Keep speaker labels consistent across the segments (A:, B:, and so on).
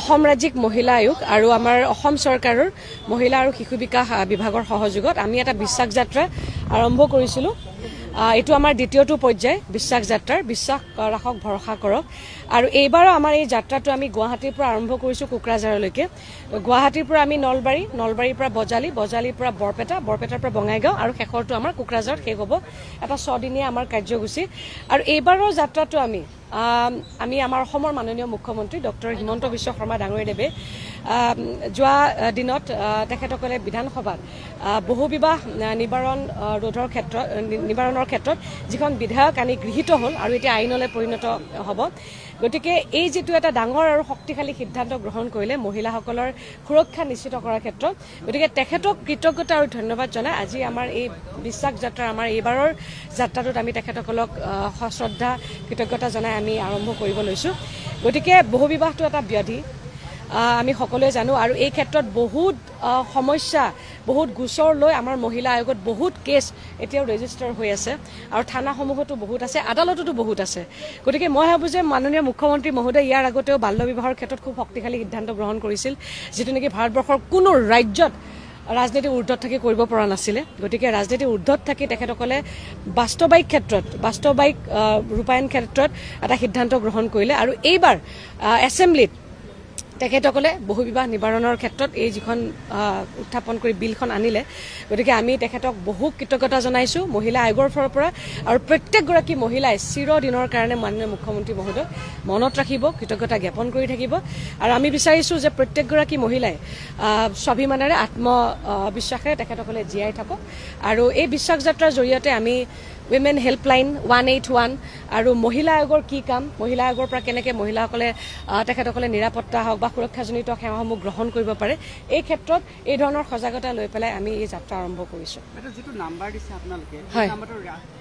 A: অসম ৰাজ্যিক মহিলা আয়োগ আৰু আমাৰ অসম চৰকাৰৰ মহিলা আৰু শিশু বিকাশ বিভাগৰ সহযোগত আমি এটা বিশ্বাস যাত্ৰা আৰম্ভ কৰিছিলোঁ। এইটো আমাৰ দ্বিতীয়টো পৰ্যায় বিশ্বাস যাত্ৰাৰ। বিশ্বাস ৰাখক, ভৰসা কৰক। আৰু এইবাৰো আমাৰ এই যাত্ৰাটো আমি গুৱাহাটীৰ পৰা আৰম্ভ কৰিছোঁ কোকৰাঝাৰলৈকে। গুৱাহাটীৰ পৰা আমি নলবাৰী, নলবাৰীৰ পৰা বজালী, বজালীৰ পৰা বৰপেটা, বৰপেটাৰ পৰা বঙাইগাঁও আৰু শেষৰটো আমাৰ কোকৰাঝাৰত শেষ হ'ব। এটা 6 দিনীয়া আমাৰ কাৰ্যসূচী। আৰু এইবাৰৰ যাত্ৰাটো আমি আমাৰ অসমৰ মাননীয় মুখ্যমন্ত্ৰী ডক্টৰ হিমন্ত বিশ্ব শৰ্মা ডাঙৰীয়াদেৱে যোৱা দিনত তেখেতসকলে বিধানসভাত বহু বিবাহ নিবাৰণৰ ক্ষেত্ৰত যিখন বিধেয়ক আনি গৃহীত হ'ল আৰু এতিয়া আইনলৈ পৰিণত হ'ব। গতিকে এই যিটো এটা ডাঙৰ আৰু শক্তিশালী সিদ্ধান্ত গ্ৰহণ কৰিলে মহিলাসকলৰ সুৰক্ষা নিশ্চিত কৰাৰ ক্ষেত্ৰত, গতিকে তেখেতক কৃতজ্ঞতা আৰু ধন্যবাদ জনাই আজি আমাৰ এই বিশ্বাস যাত্ৰাৰ আমাৰ এইবাৰৰ যাত্ৰাটোত আমি তেখেতসকলক শ্ৰদ্ধা কৃতজ্ঞতা জনাই আমি আৰম্ভ কৰিব লৈছোঁ। গতিকে বহু বিবাহটো এটা ব্যাধি আমি সকলোৱে জানো আৰু এই ক্ষেত্ৰত বহুত সমস্যা, বহুত গোচৰ লৈ আমাৰ মহিলা আয়োগত বহুত কেছ এতিয়াও ৰেজিষ্টাৰ হৈ আছে আৰু থানাসমূহতো বহুত আছে, আদালততো বহুত আছে। গতিকে মই ভাবোঁ যে মাননীয় মুখ্যমন্ত্ৰী মহোদয় ইয়াৰ আগতেও বাল্য বিবাহৰ ক্ষেত্ৰত খুব শক্তিশালী সিদ্ধান্ত গ্ৰহণ কৰিছিল, যিটো নেকি ভাৰতবৰ্ষৰ কোনো ৰাজ্যত ৰাজনীতিৰ ঊৰ্ধত থাকি কৰিব পৰা নাছিলে। গতিকে ৰাজনীতিৰ ঊৰ্ধত থাকি তেখেতসকলে বাস্তৱায়িক ৰূপায়ণ ক্ষেত্ৰত এটা সিদ্ধান্ত গ্ৰহণ কৰিলে আৰু এইবাৰ এছেম্বলিত তেখেতসকলে বহু বিবাহ নিবাৰণৰ ক্ষেত্ৰত এই যিখন উত্থাপন কৰি বিলখন আনিলে। গতিকে আমি তেখেতক বহু কৃতজ্ঞতা জনাইছোঁ মহিলা আয়োগৰ ফালৰ পৰা আৰু প্ৰত্যেকগৰাকী মহিলাই চিৰদিনৰ কাৰণে মাননীয় মুখ্যমন্ত্ৰী মহোদয় মনত ৰাখিব, কৃতজ্ঞতা জ্ঞাপন কৰি থাকিব। আৰু আমি বিচাৰিছোঁ যে প্ৰত্যেকগৰাকী মহিলাই স্বাভিমানেৰে আত্মবিশ্বাসেৰে তেখেতসকলে জীয়াই থাকক। আৰু এই বিশ্বাস যাত্ৰাৰ জৰিয়তে আমি উইমেন হেল্পলাইন 181 আৰু মহিলা আয়োগৰ কি কাম, মহিলা আয়োগৰ পৰা কেনেকৈ মহিলাসকলে তেখেতসকলে নিৰাপত্তা হওক বা সুৰক্ষাজনিত সেৱাসমূহ গ্ৰহণ কৰিব পাৰে, এই ক্ষেত্ৰত এই ধৰণৰ সজাগতা লৈ পেলাই আমি এই যাত্ৰা আৰম্ভ কৰিছোঁ।
B: যিটো নাম্বাৰ দিছে আপোনালোকে,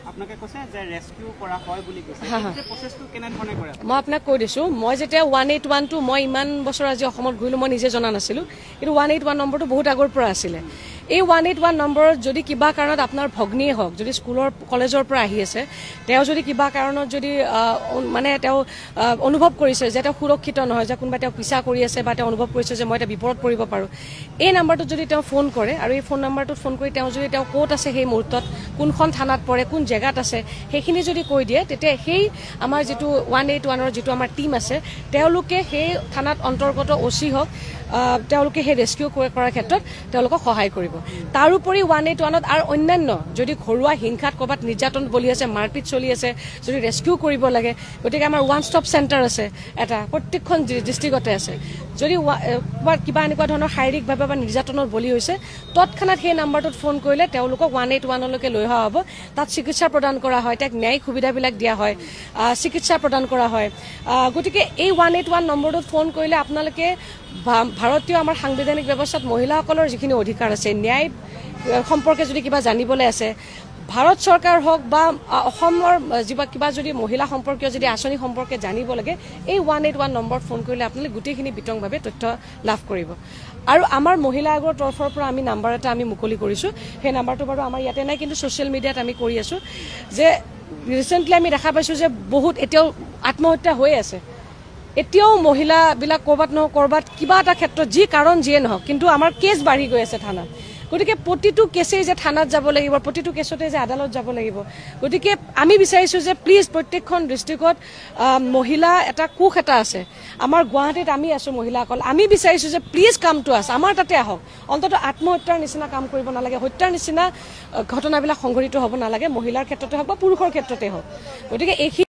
B: আপোনালোকে কৈছে যে ৰেস্কিউ কৰা হয় বুলি কৈছে, প্ৰচেছটো কেনেধৰণে কৰে?
A: মই আপোনাক কৈ দিছোঁ, মই যেতিয়া 181টো মই ইমান বছৰ আজি অসমত ঘূৰিলোঁ, মই নিজে জনা নাছিলোঁ, কিন্তু 181 নম্বৰটো বহুত আগৰ পৰা আছিলে। এই 181 নম্বৰত যদি কিবা কাৰণত আপোনাৰ ভগ্নীয়ে হওক, যদি স্কুলৰ কলেজৰ পৰা আহি আছে, তেওঁ যদি কিবা কাৰণত যদি মানে তেওঁ অনুভৱ কৰিছে যে তেওঁ সুৰক্ষিত নহয়, যে কোনোবাই তেওঁ পিছা কৰি আছে বা তেওঁ অনুভৱ কৰিছে যে মই এতিয়া বিপদত পৰিব পাৰোঁ, এই নাম্বাৰটোত যদি তেওঁ ফোন কৰে আৰু এই ফোন নাম্বাৰটোত ফোন কৰি তেওঁ যদি তেওঁ ক'ত আছে সেই মুহূৰ্তত, কোনখন থানাত পৰে, কোন জেগাত আছে, সেইখিনি যদি কৈ দিয়ে, তেতিয়া সেই আমাৰ যিটো 181ৰ যিটো আমাৰ টীম আছে, তেওঁলোকে সেই থানাত অন্তৰ্গত OC হওক, তেওঁলোকে সেই ৰেস্কিউ কৰাৰ ক্ষেত্ৰত তেওঁলোকক সহায় কৰিব। তাৰোপৰি 181ত আৰু অন্যান্য যদি ঘৰুৱা হিংসাত ক'ৰবাত নিৰ্যাতন বলি আছে, মাৰপিট চলি আছে, যদি ৰেস্কিউ কৰিব লাগে, গতিকে আমাৰ 1 ষ্টপ চেণ্টাৰ আছে এটা, প্ৰত্যেকখন ডিষ্ট্ৰিক্টতে আছে। যদি কিবা এনেকুৱা ধৰণৰ শাৰীৰিকভাৱে বা নিৰ্যাতনত বলি হৈছে, তৎক্ষণাত সেই নাম্বাৰটোত ফোন কৰিলে তেওঁলোকক 181লৈকে লৈ অহা হ'ব। তাত চিকিৎসা প্ৰদান কৰা হয়, তাক ন্যায়িক সুবিধাবিলাক দিয়া হয়, চিকিৎসা প্ৰদান কৰা হয়। গতিকে এই 181 নম্বৰটোত ফোন কৰিলে আপোনালোকে ভাৰতীয় আমাৰ সাংবিধানিক ব্যৱস্থাত মহিলাসকলৰ যিখিনি অধিকাৰ আছে, ন্যায় সম্পৰ্কে যদি কিবা জানিবলৈ আছে, ভাৰত চৰকাৰ হওক বা অসমৰ কিবা যদি মহিলা সম্পৰ্কীয় যদি আঁচনি সম্পৰ্কে জানিব লাগে, এই 181 নম্বৰত ফোন কৰিলে আপোনালোকে গোটেইখিনি বিতংভাৱে তথ্য লাভ কৰিব। আৰু আমাৰ মহিলা আয়োগৰ তৰফৰ পৰা আমি নাম্বাৰ এটা আমি মুকলি কৰিছোঁ। সেই নাম্বাৰটো বাৰু আমাৰ ইয়াতে নাই, কিন্তু ছ'চিয়েল মিডিয়াত আমি কৰি আছোঁ। যে ৰিচেণ্টলি আমি দেখা পাইছোঁ যে বহুত এতিয়াও আত্মহত্যা হৈ আছে, এতিয়াও মহিলাবিলাক ক'ৰবাত নহয় ক'ৰবাত কিবা এটা ক্ষেত্ৰত, যি কাৰণ যিয়ে নহওক, কিন্তু আমাৰ কেছ বাঢ়ি গৈ আছে থানাত। গতিকে প্ৰতিটো কেছেই যে থানাত যাব লাগিব, প্ৰতিটো কেছতে যে আদালত যাব লাগিব। গতিকে আমি বিচাৰিছোঁ যে প্লিজ প্ৰত্যেকখন ডিষ্ট্ৰিক্টত মহিলা এটা কোষ এটা আছে। আমাৰ গুৱাহাটীত আমি আছোঁ মহিলাসকল, আমি বিচাৰিছোঁ যে প্লিজ কাম টু আছ, আমাৰ তাতে আহক। অন্ততঃ আত্মহত্যাৰ নিচিনা কাম কৰিব নালাগে, হত্যাৰ নিচিনা ঘটনাবিলাক সংঘটিত হ'ব নালাগে, মহিলাৰ ক্ষেত্ৰতে হওক বা পুৰুষৰ ক্ষেত্ৰতে হওক। গতিকে এইখিনি